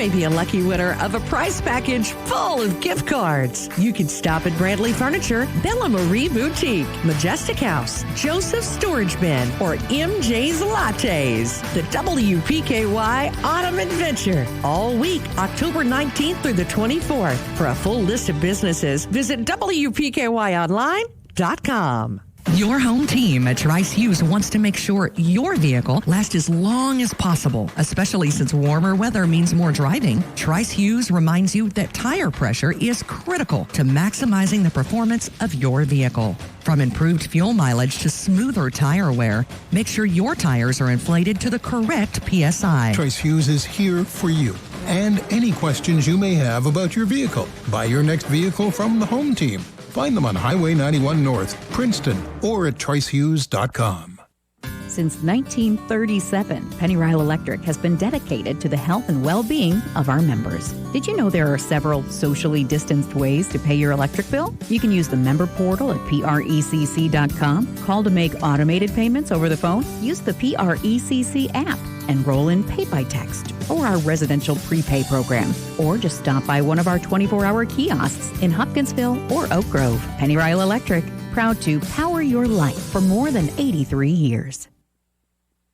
may be a lucky winner of a prize package full of gift cards. You can stop at Bradley Furniture, Bella Marie Boutique, Majestic House, Joseph's Storage Bin, or MJ's Lattes. The WPKY Autumn Adventure. All week, October 19th through the 24th. For a full list of businesses, visit WPKYOnline.com. Your home team at Trice Hughes wants to make sure your vehicle lasts as long as possible, especially since warmer weather means more driving. Trice Hughes reminds you that tire pressure is critical to maximizing the performance of your vehicle. From improved fuel mileage to smoother tire wear, make sure your tires are inflated to the correct PSI. Trice Hughes is here for you and any questions you may have about your vehicle. Buy your next vehicle from the home team. Find them on Highway 91 North, Princeton, or at tricehughes.com. Since 1937, Penny Ryle Electric has been dedicated to the health and well-being of our members. Did you know there are several socially distanced ways to pay your electric bill? You can use the member portal at precc.com, call to make automated payments over the phone, use the PRECC app, enroll in Pay by Text or our residential prepay program, or just stop by one of our 24-hour kiosks in Hopkinsville or Oak Grove. Penny Ryle Electric, proud to power your life for more than 83 years.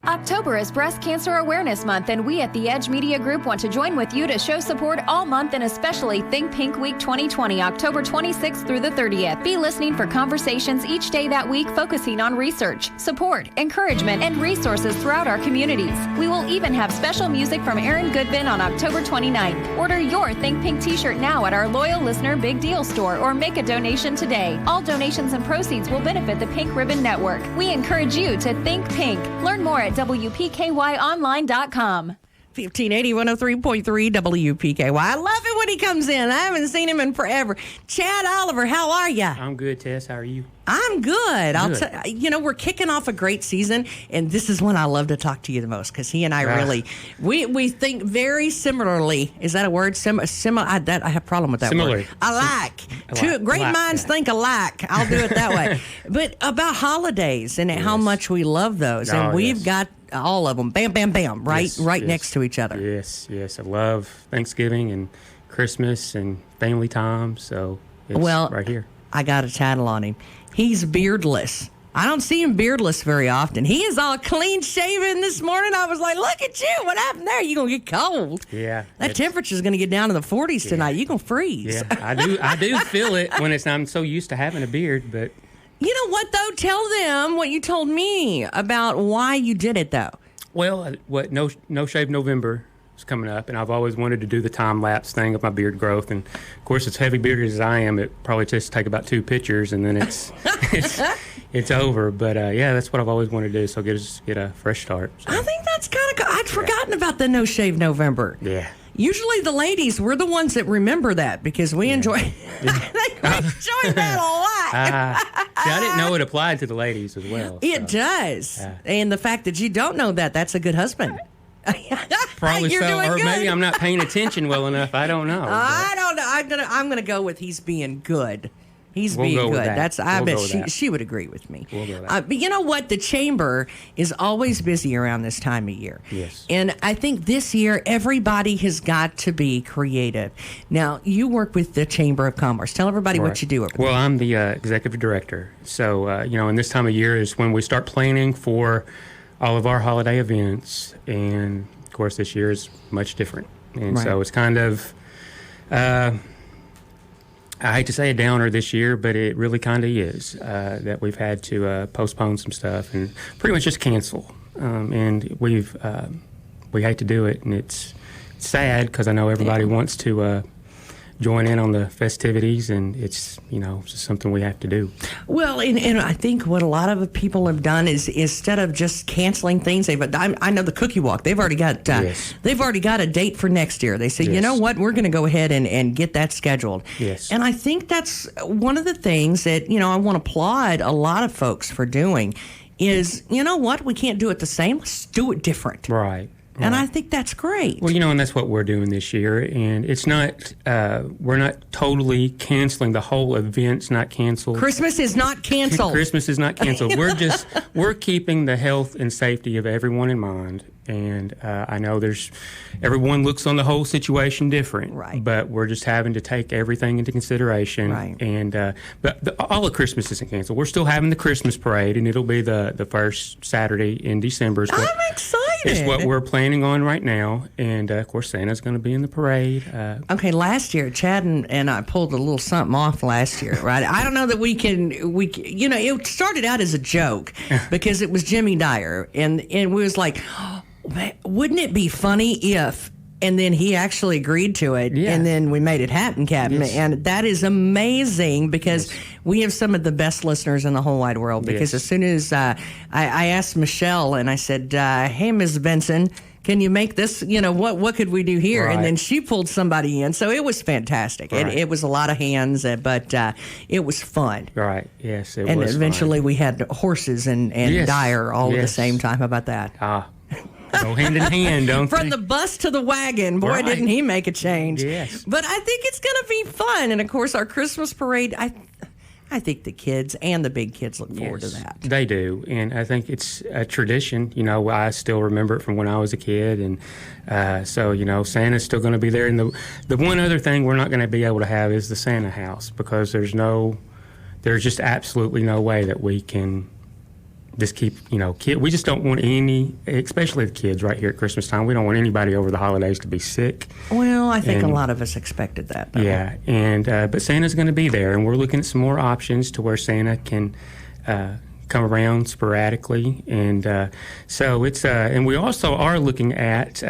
October is Breast Cancer Awareness Month, and we at the Edge Media Group want to join with you to show support all month, and especially Think Pink Week 2020, October 26th through the 30th. Be listening for conversations each day that week focusing on research, support, encouragement, and resources throughout our communities. We will even have special music from Aaron Goodman on October 29th. Order your Think Pink t-shirt now at our loyal listener Big Deal store or make a donation today. All donations and proceeds will benefit the Pink Ribbon Network. We encourage you to think pink. Learn more at WPKYOnline.com. 1580 103.3 WPKY. I love it when he comes in. I haven't seen him in forever. Chad Oliver, how are you? I'm good, Tess. How are you? I'm good. We're kicking off a great season, and this is when I love to talk to you the most, because he and I really, we think very similarly. Is that a word? I have a problem with that word. Great minds think alike. I'll do it that way. But about holidays and how much we love those, and we've got all of them, bam, bam, bam, right next to each other. Yes. I love Thanksgiving and Christmas and family time, so it's right here. I got a tattle on him. He's beardless. I don't see him beardless very often. He is all clean shaven this morning. I was like, look at you. What happened there? You're going to get cold. Yeah. That temperature's going to get down to the 40s tonight. You're going to freeze. Yeah, I do feel it when I'm so used to having a beard, but... You know what, though? Tell them what you told me about why you did it, though. Well, No Shave November is coming up, and I've always wanted to do the time-lapse thing of my beard growth. And, of course, as heavy-bearded as I am, it probably just take about 2 pictures, and then it's over. But, that's what I've always wanted to do, so get a fresh start. So. I think that's kind of cool. I'd forgotten about the No Shave November. Yeah. Usually the ladies, we're the ones that remember that because we enjoy enjoy that a lot. I didn't know it applied to the ladies as well. It does. And the fact that you don't know that's a good husband. Probably so, or good. Maybe I'm not paying attention well enough. I don't know. I don't know. I'm gonna go with he's being good. He's being good. I bet she would agree with me. We'll go with that. But you know what? The chamber is always busy around this time of year. Yes. And I think this year everybody has got to be creative. Now, you work with the Chamber of Commerce. Tell everybody what you do. Well, I'm the executive director. So, and this time of year is when we start planning for all of our holiday events. And, of course, this year is much different. And so it's kind of... I hate to say a downer this year, but it really kind of is, that we've had to postpone some stuff and pretty much just cancel. And we hate to do it, and it's sad because I know everybody wants to join in on the festivities, and it's just something we have to do. Well, and I think what a lot of people have done is instead of just canceling things, I know the Cookie Walk. They've already got a date for next year. They say, you know what, we're going to go ahead and get that scheduled. Yes. And I think that's one of the things that I want to applaud a lot of folks for doing. Is what, we can't do it the same. Let's do it different. Right. And I think that's great. Well, and that's what we're doing this year. And it's not, we're not totally canceling. The whole event's not canceled. Christmas is not canceled. Christmas is not canceled. We're keeping the health and safety of everyone in mind. And I know everyone looks on the whole situation different, right? But we're just having to take everything into consideration, right? And but all of Christmas isn't canceled. We're still having the Christmas parade, and it'll be the first Saturday in December. I'm excited. It's what we're planning on right now, and of course Santa's going to be in the parade. Okay, last year Chad and I pulled a little something off last year, right? I don't know that we can. It started out as a joke because it was Jimmy Dyer, and we was like, oh, man, wouldn't it be funny if? And then he actually agreed to it, and then we made it happen, Captain. Yes. And that is amazing because we have some of the best listeners in the whole wide world. Because as soon as I asked Michelle, and I said, hey, Ms. Benson, can you make this, what could we do here? Right. And then she pulled somebody in. So it was fantastic. Right. It was a lot of hands, but it was fun. Right, yes, it was And eventually fun. we had horses and Dyer all at the same time. How about that? Go hand in hand, don't From the bus to the wagon. Boy, didn't he make a change. Yes. But I think it's going to be fun. And, of course, our Christmas parade, I think the kids and the big kids look forward to that. They do. And I think it's a tradition. I still remember it from when I was a kid. And so, Santa's still going to be there. And the one other thing we're not going to be able to have is the Santa house because there's just absolutely no way that we can just keep, we just don't want any, especially the kids right here at Christmas time. We don't want anybody over the holidays to be sick. Well, I think a lot of us expected that, though. Yeah, and but Santa's going to be there, and we're looking at some more options to where Santa can come around sporadically, and so it's and we also are looking at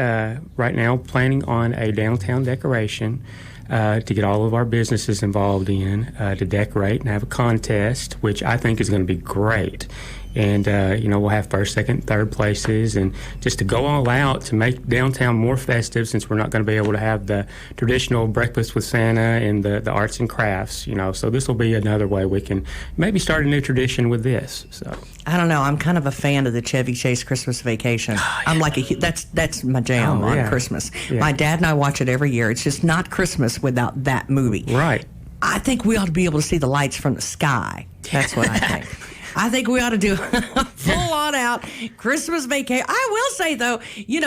right now planning on a downtown decoration. To get all of our businesses involved in to decorate and have a contest, which I think is going to be great. And, we'll have first, second, third places and just to go all out to make downtown more festive since we're not going to be able to have the traditional breakfast with Santa and the arts and crafts, So this will be another way we can maybe start a new tradition with this. So I don't know. I'm kind of a fan of the Chevy Chase Christmas Vacation. I'm like that's my jam on Christmas. Yeah. My dad and I watch it every year. It's just not Christmas without that movie. Right. I think we ought to be able to see the lights from the sky. That's what I think. I think we ought to do a full-on out Christmas vacation. I will say, though,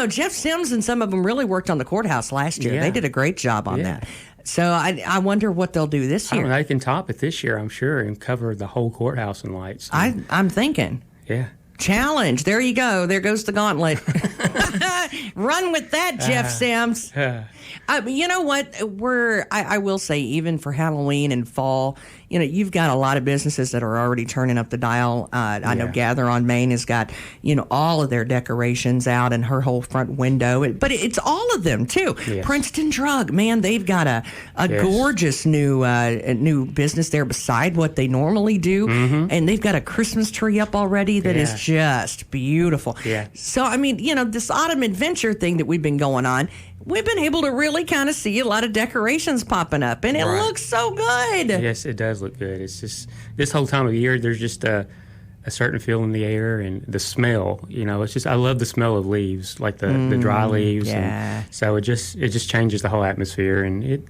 Jeff Sims and some of them really worked on the courthouse last year. Yeah. They did a great job on that. So I wonder what they'll do this year. They can top it this year, I'm sure, and cover the whole courthouse in lights. I'm thinking. Yeah. Challenge. There you go. There goes the gauntlet. Run with that, Jeff Sims. You know what? I will say, even for Halloween and fall, you've got a lot of businesses that are already turning up the dial. I know Gather on Main has got, all of their decorations out in her whole front window. But it's all of them, too. Yes. Princeton Drug, man, they've got a gorgeous new business there beside what they normally do. Mm-hmm. And they've got a Christmas tree up already that is just beautiful. Yeah. So, this autumn adventure thing that we've been going on, we've been able to really kind of see a lot of decorations popping up, and it looks so good. Yes, it does look good. It's just this whole time of year, there's just a certain feel in the air and the smell. It's just I love the smell of leaves, like the dry leaves. Yeah. And so it just changes the whole atmosphere, and it,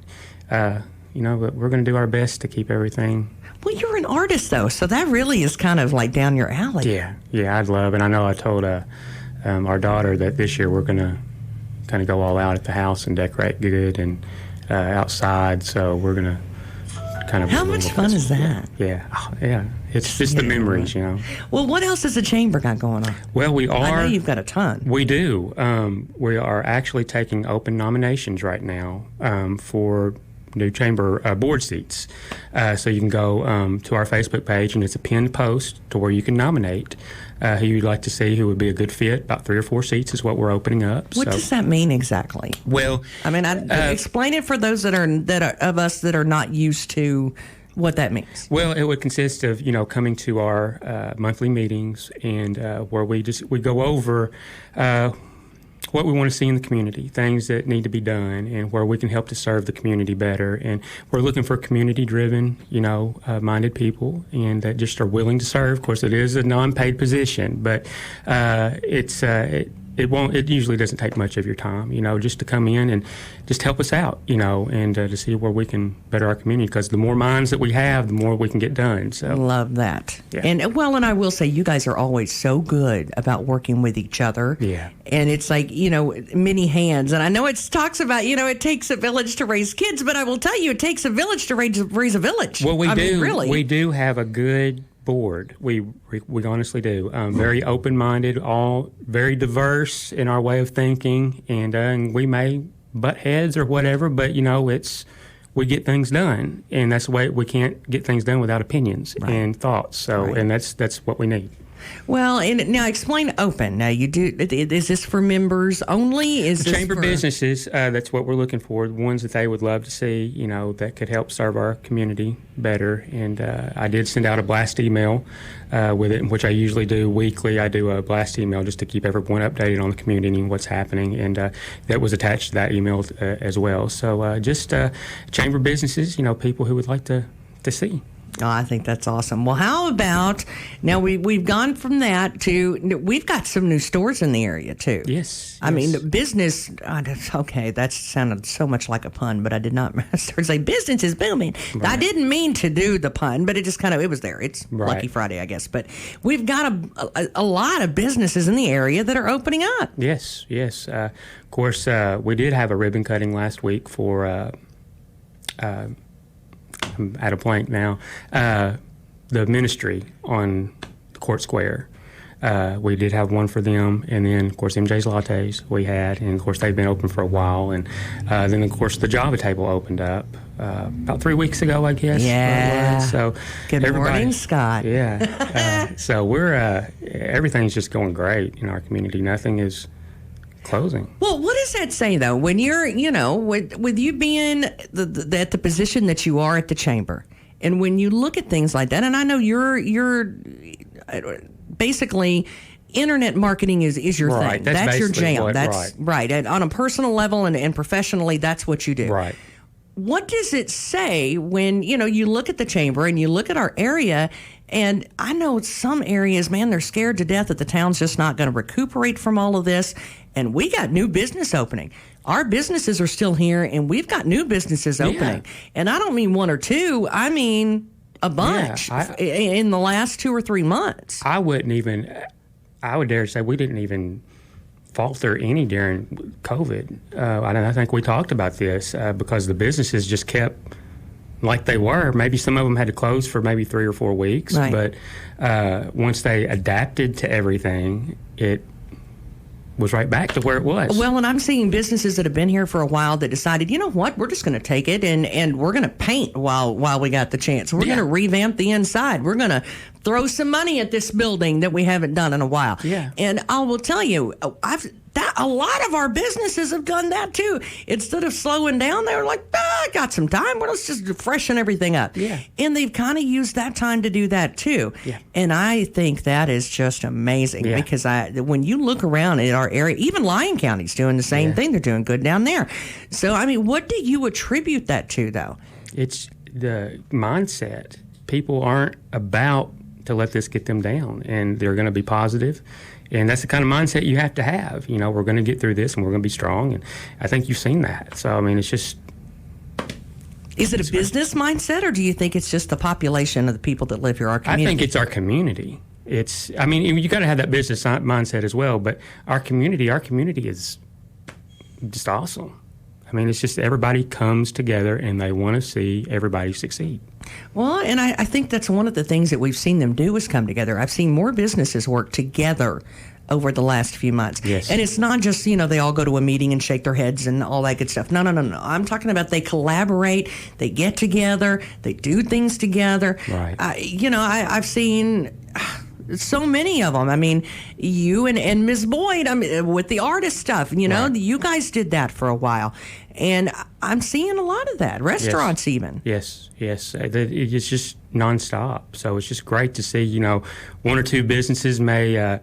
but we're going to do our best to keep everything. Well, you're an artist though, so that really is kind of like down your alley. Yeah, I'd love, and I know I told our daughter that this year we're going to kind of go all out at the house and decorate good and outside. So we're going to kind of... How much fun is that? Yeah. It's just the memories, Well, what else has the chamber got going on? Well, we are... I know you've got a ton. We do. We are actually taking open nominations right now for new chamber board seats. So you can go to our Facebook page, and it's a pinned post to where you can nominate who you'd like to see, who would be a good fit. About 3 or 4 seats is what we're opening up. What does that mean exactly? Well, explain it for those that are of us that are not used to what that means. Well, it would consist of coming to our monthly meetings and where we go over what we want to see in the community, things that need to be done, and where we can help to serve the community better. And we're looking for community-driven, minded people, and that just are willing to serve. Of course, it is a non-paid position, but it usually doesn't take much of your time, just to come in and just help us out, and to see where we can better our community, because the more minds that we have, the more we can get done. So love that. Yeah. And I will say, you guys are always so good about working with each other. Yeah. And it's like, many hands. And I know it talks about, it takes a village to raise kids, but I will tell you, it takes a village to raise a village. Well, really. We do have a good board. We honestly do. Very open-minded, all very diverse in our way of thinking, and we may butt heads or whatever, but we get things done, and that's the way. We can't get things done without opinions and thoughts. So, and that's what we need. Well, and now explain open. Now, you do. Is this for members only? Is this chamber for businesses? That's what we're looking for. The ones that they would love to see, that could help serve our community better. And I did send out a blast email with it, which I usually do weekly. I do a blast email just to keep everyone updated on the community and what's happening. And that was attached to that email as well. So just chamber businesses, people who would like to see. Oh, I think that's awesome. Well, how about now we've gone from that to we've got some new stores in the area too. Yes. I mean, business. Okay, that sounded so much like a pun, but I did not start to say business is booming. Right. I didn't mean to do the pun, but it just it was there. It's Lucky Friday, I guess. But we've got a lot of businesses in the area that are opening up. Yes. Of course, we did have a ribbon cutting last week for. I'm at a blank now. The ministry on Court Square. We did have one for them, and then, of course, MJ's Lattes we had, and, of course, they've been open for a while. And then, of course, the Java table opened up about 3 weeks ago, I guess. Yeah. So good morning, Scott. Yeah. So we're everything's just going great in our community. Nothing is closing. Well, what does that say, though, when you're, with you being at the position that you are at the chamber, and when you look at things like that, and I know you're basically internet marketing is your thing. That's your jam. That's right. And on a personal level and professionally, that's what you do. Right. What does it say when, you look at the chamber and you look at our area? And I know some areas, man, they're scared to death that the town's just not going to recuperate from all of this. And we got new business opening. Our businesses are still here, and we've got new businesses opening. And I don't mean one or two. I mean a bunch in the last 2 or 3 months. I would dare say we didn't even falter any during COVID. I think we talked about this because the businesses just kept like they were. Maybe some of them had to close for maybe 3 or 4 weeks, but once they adapted to everything, it was right back to where it was. Well, and I'm seeing businesses that have been here for a while that decided, you know what, we're just going to take it and we're going to paint while we got the chance. We're going to revamp the inside. We're going to throw some money at this building that we haven't done in a while. Yeah. And I will tell you, a lot of our businesses have done that too. Instead of slowing down, they were like, I got some time. Well, let's just freshen everything up. Yeah. And they've kind of used that time to do that too. Yeah. And I think that is just amazing because when you look around at our area, even Lyon County's doing the same thing. They're doing good down there. So, I mean, what do you attribute that to, though? It's the mindset. People aren't about to let this get them down, and they're going to be positive. And that's the kind of mindset you have to have. We're going to get through this, and we're going to be strong. And I think you've seen that. So, I mean, it's just... Is it a business mindset, or do you think it's just the population of the people that live here, our community? I think it's our community. You got to have that business mindset as well, but our community is just awesome. I mean, it's just everybody comes together, and they want to see everybody succeed. Well, and I think that's one of the things that we've seen them do is come together. I've seen more businesses work together over the last few months. Yes. And it's not just, they all go to a meeting and shake their heads and all that good stuff. No. I'm talking about they collaborate, they get together, they do things together. Right. I've seen so many of them. I mean, you and Ms. Boyd, with the artist stuff, you guys did that for a while. And I'm seeing a lot of that. Restaurants even. Yes. It's just nonstop. So it's just great to see, 1 or 2 businesses may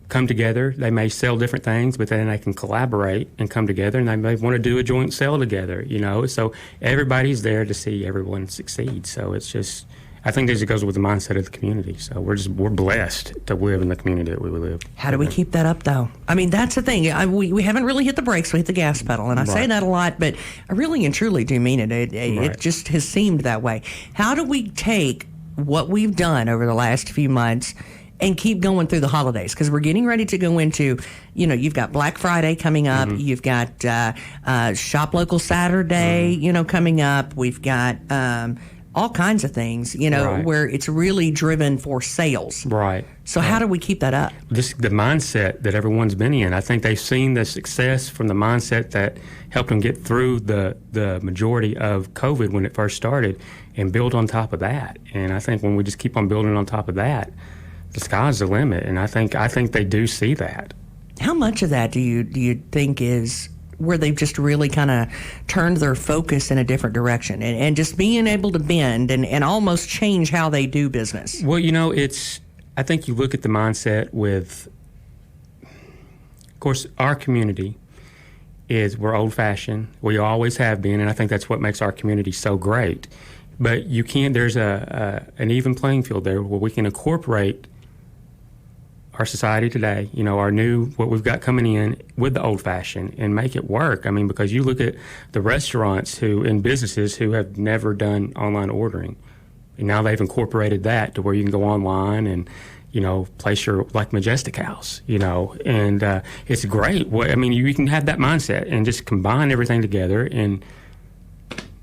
come together. They may sell different things, but then they can collaborate and come together, and they may want to do a joint sale together, So everybody's there to see everyone succeed. So it's just... I think it goes with the mindset of the community. So we're blessed to live in the community that we live. How do we keep that up, though? I mean, that's the thing. We haven't really hit the brakes. We hit the gas pedal. And I say that a lot, but I really and truly do mean it. It just has seemed that way. How do we take what we've done over the last few months and keep going through the holidays? Because we're getting ready to go into, you've got Black Friday coming up. Mm-hmm. You've got Shop Local Saturday, coming up. We've got all kinds of things, where it's really driven for sales. Right. So how do we keep that up? The mindset that everyone's been in. I think they've seen the success from the mindset that helped them get through the majority of COVID when it first started and build on top of that. And I think when we just keep on building on top of that, the sky's the limit. And I think they do see that. How much of that do you think is where they've just really kind of turned their focus in a different direction and just being able to bend and almost change how they do business? Well, I think you look at the mindset with, of course, our community we're old-fashioned. We always have been, and I think that's what makes our community so great. But there's an even playing field there where we can incorporate our society today, what we've got coming in with the old-fashioned and make it work. I mean, because you look at the restaurants and businesses who have never done online ordering, and now they've incorporated that to where you can go online and, place your, like Majestic House, and it's great. I mean, you can have that mindset and just combine everything together and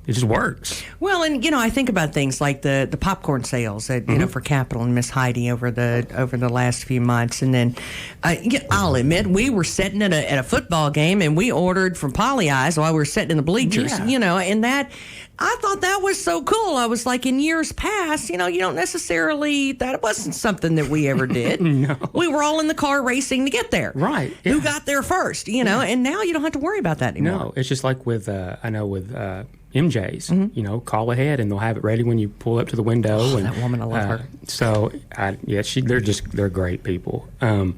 it just works. Well, and I think about things like the popcorn sales that for Capitol and Miss Heidi over the last few months, and then I'll admit we were sitting at a football game and we ordered from Polly Eyes while we were sitting in the bleachers, and that I thought that was so cool. I was like, in years past, you don't necessarily, that wasn't something that we ever did. No, we were all in the car racing to get there. Right. Yeah. Who got there first? And now you don't have to worry about that anymore. No, it's just like with MJ's, call ahead and they'll have it ready when you pull up to the window. Oh, and that woman, I love her. So, they're great people. Of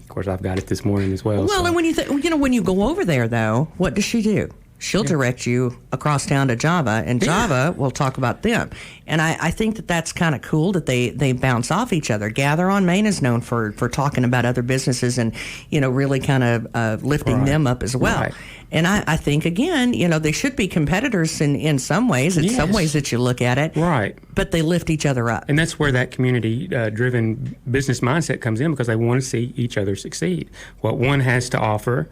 course, I've got it this morning as well. Well, and when you go over there, though, what does she do? She'll direct you across town to Java, and Java will talk about them. And I think that's kind of cool that they bounce off each other. Gather on Main is known for talking about other businesses and, really kind of lifting them up as well. Right. And I think, again, they should be competitors in some ways, some ways that you look at it. Right. But they lift each other up. And that's where that community-driven business mindset comes in, because they want to see each other succeed. What one has to offer,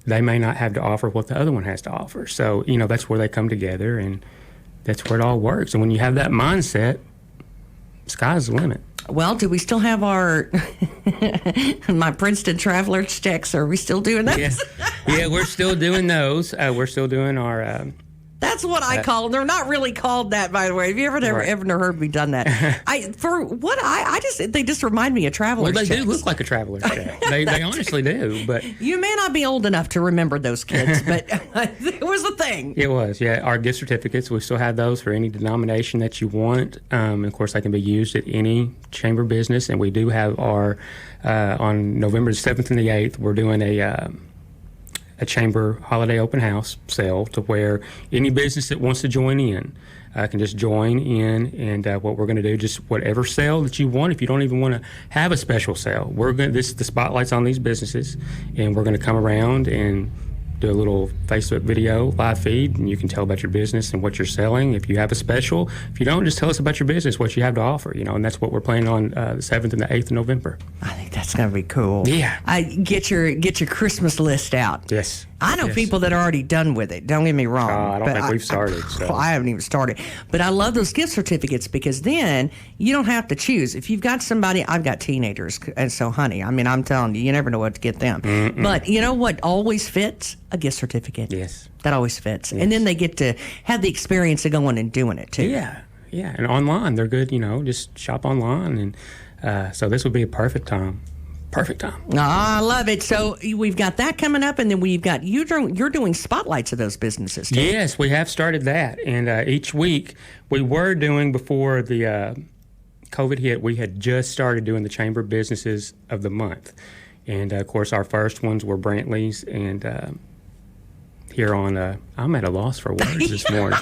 they may not have to offer what the other one has to offer. So, that's where they come together, and that's where it all works. And when you have that mindset, sky's the limit. Well, do we still have our my Princeton traveler's checks? Are we still doing that? Yeah, we're still doing those. We're still doing our... That's what I call them. They're not really called that, by the way. Have you ever heard me done that? They just remind me of traveler's checks. Well, they do look like a traveler's check. They honestly do. But you may not be old enough to remember those kids, but it was a thing. It was, yeah. Our gift certificates, we still have those for any denomination that you want. And of course, they can be used at any chamber business. And we do have our, on November the 7th and the 8th, we're doing a chamber holiday open house sale to where any business that wants to join in can just join in, and what we're going to do, just whatever sale that you want. If you don't even want to have a special sale, the spotlight's on these businesses, and we're going to come around and do a little Facebook video live feed, and you can tell about your business and what you're selling. If you have a special, if you don't, just tell us about your business, what you have to offer, and that's what we're planning on the 7th and the 8th of November. I think that's going to be cool. Yeah. Get your Christmas list out. Yes. I know people that are already done with it. Don't get me wrong. I don't think we've started. I haven't even started. But I love those gift certificates, because then you don't have to choose. If you've got somebody, I've got teenagers, and so, honey, I mean, I'm telling you, you never know what to get them. Mm-mm. But you know what always fits? A gift certificate. Yes. That always fits. Yes. And then they get to have the experience of going and doing it, too. Yeah. Yeah. And online, they're good, just shop online. And so this would be a perfect time. Perfect time. Oh, I love it. So we've got that coming up, and then we've got you're doing spotlights of those businesses, too. Yes, we have started that. And each week we were doing, before the COVID hit, we had just started doing the Chamber Businesses of the Month. And, of course, our first ones were Brantley's, and here on, I'm at a loss for words this morning.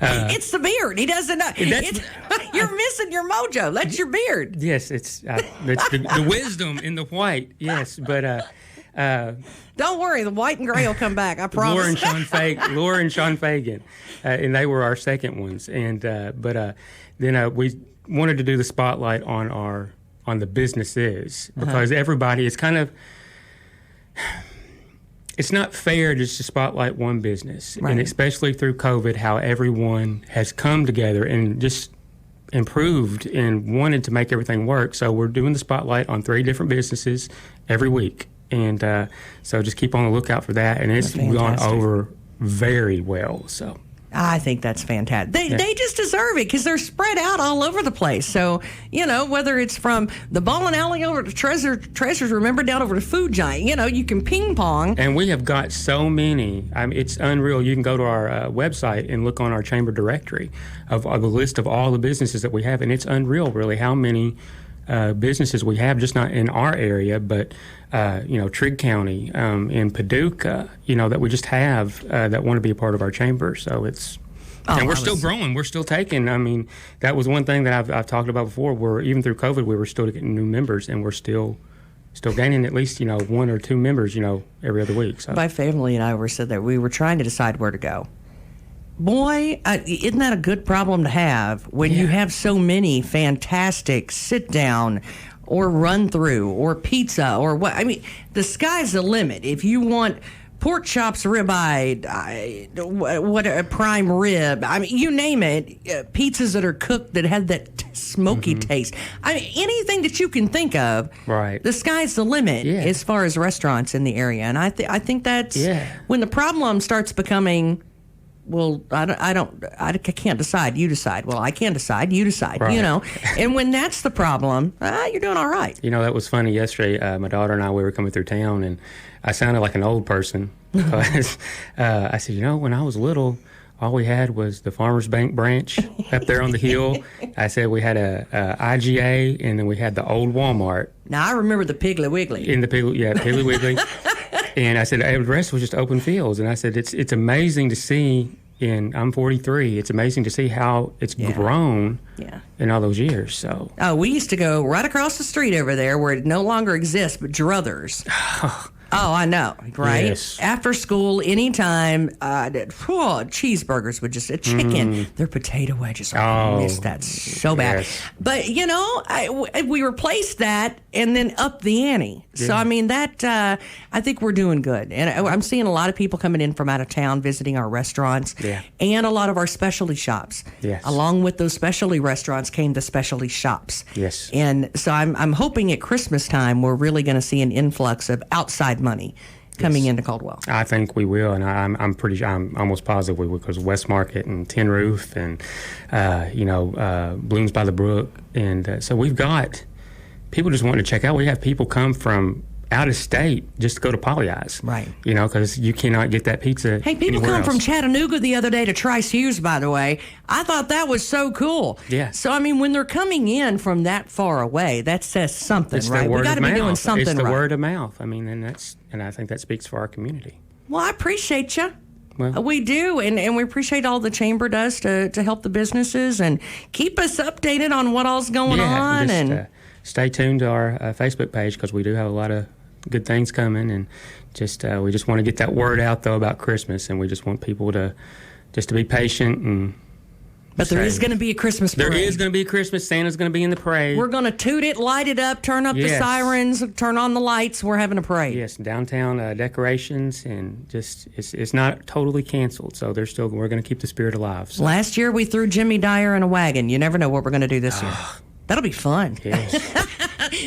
It's the beard. He doesn't know. You're missing your mojo. That's your beard. Yes, it's the wisdom in the white. Yes, but don't worry, the white and gray will come back. I promise. Laura and Sean Fagan, and they were our second ones. And then we wanted to do the spotlight on the businesses because everybody is kind of. It's not fair just to spotlight one business, and especially through COVID, how everyone has come together and just improved and wanted to make everything work. So we're doing the spotlight on 3 different businesses every week, and so just keep on the lookout for that. And it's gone over very well. So. I think that's fantastic. They just deserve it because they're spread out all over the place. So, whether it's from the bowling alley over to Treasures Remember down over to Food Giant, you can ping pong. And we have got so many. I mean, it's unreal. You can go to our website and look on our chamber directory of a list of all the businesses that we have. And it's unreal, really, how many businesses we have, just not in our area, but Trigg County, in Paducah, that we just have that want to be a part of our chamber. So it's, and we're still growing. We're still taking. I mean, that was one thing that I've talked about before. Where even through COVID, we were still getting new members, and we're still gaining at least 1 or 2 members, every other week. So my family and I were said that we were trying to decide where to go. Boy, isn't that a good problem to have when you have so many fantastic sit down or run through or pizza or what? I mean, the sky's the limit. If you want pork chops, ribeye, what a prime rib, I mean, you name it, pizzas that are cooked that have that smoky taste. I mean, anything that you can think of. Right. The sky's the limit as far as restaurants in the area, and I think that's when the problem starts becoming. Well, I can't decide. You decide. Well, I can't decide. You decide. Right. And when that's the problem, you're doing all right. That was funny yesterday. My daughter and I, we were coming through town, and I sounded like an old person because I said, when I was little, all we had was the Farmers Bank branch up there on the hill. I said we had a IGA, and then we had the old Walmart. Now I remember the Piggly Wiggly. Piggly Wiggly. And I said, the rest was just open fields. And I said, it's amazing to see, and I'm 43, it's amazing to see how it's grown in all those years. So we used to go right across the street over there where it no longer exists, but Druthers. Oh, I know, right? Yes. After school, anytime, cheeseburgers would just, chicken, their potato wedges. I miss that so bad. Yes. But, we replaced that and then up the ante. Yeah. So, I mean, that, I think we're doing good. And I'm seeing a lot of people coming in from out of town visiting our restaurants and a lot of our specialty shops. Yes. Along with those specialty restaurants came the specialty shops. Yes. And so I'm hoping at Christmas time we're really going to see an influx of outside money coming into Caldwell. I think we will, and I'm almost positive we will, because West Market and Tin Roof and Blooms by the Brook, and so we've got people just wanting to check out. We have people come from out of state just to go to Pollyeyes, right? Because you cannot get that pizza. Hey, people come from Chattanooga the other day to Trice Hughes. By the way, I thought that was so cool. Yeah. So I mean, when they're coming in from that far away, that says something, it's right? We got to be doing something right. It's the right. word of mouth. I mean, and I think that speaks for our community. Well, I appreciate you. Well, we do, and we appreciate all the chamber does to help the businesses and keep us updated on what all's going on. And stay tuned to our Facebook page, because we do have a lot of good things coming, and we just want to get that word out though about Christmas, and we just want people to be patient and. But there is going to be a Christmas parade. There is going to be a Christmas. Santa's going to be in the parade. We're going to toot it, light it up, turn up the sirens, turn on the lights. We're having a parade. Yes, downtown decorations, and just it's not totally canceled. So we're going to keep the spirit alive. So. Last year we threw Jimmy Dyer in a wagon. You never know what we're going to do this year. That'll be fun. Yes.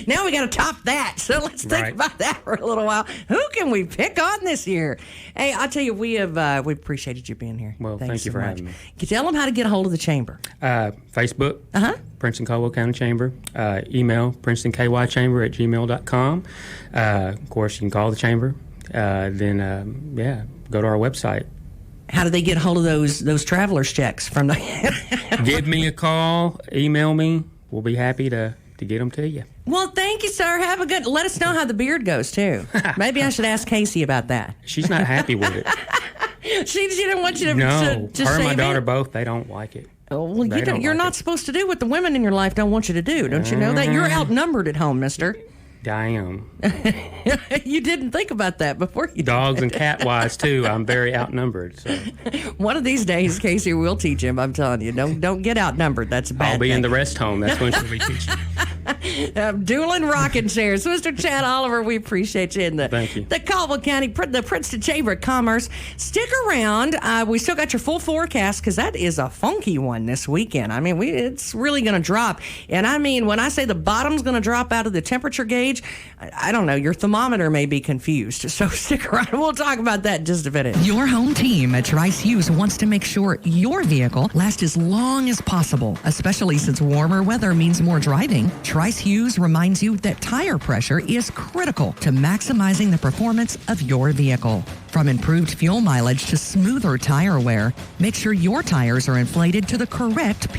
Now we got to top that. So let's think about that for a little while. Who can we pick on this year? Hey, I'll tell you, we appreciated you being here. Well, thank you for having me. Can you tell them how to get a hold of the chamber? Facebook, Princeton Caldwell County Chamber. Email PrincetonKYChamber@gmail.com. Of course, you can call the chamber. Then go to our website. How do they get a hold of those traveler's checks from the? Give me a call. Email me. We'll be happy to get them to you. Well, thank you, sir. Have a good. Let us know how the beard goes too. Maybe I should ask Casey about that. She's not happy with it. She didn't want you to. No, to her and my save daughter it? both. They don't like it. Oh, well, They don't you're like not it. supposed to do what the women in your life don't want you to do. Don't you know that? You're outnumbered at home, mister. I am. You didn't think about that before you Dogs and cat wise too. I'm very outnumbered. So One of these days, Casey will teach him. I'm telling you, don't get outnumbered. That's a bad I'll be thing. in the rest home. That's when she'll be teaching. Dueling rocking chairs. So, Mr. Chad Oliver, we appreciate you in Thank you. the Caldwell County, the Princeton Chamber of Commerce. Stick around. We still got your full forecast because that is a funky one this weekend. I mean, it's really going to drop. And I mean, when I say the bottom's going to drop out of the temperature gauge, I don't know, your thermometer may be confused. So stick around. We'll talk about that in just a minute. Your home team at Trice Hughes wants to make sure your vehicle lasts as long as possible, especially since warmer weather means more driving. Trice Hughes reminds you that tire pressure is critical to maximizing the performance of your vehicle. From improved fuel mileage to smoother tire wear, make sure your tires are inflated to the correct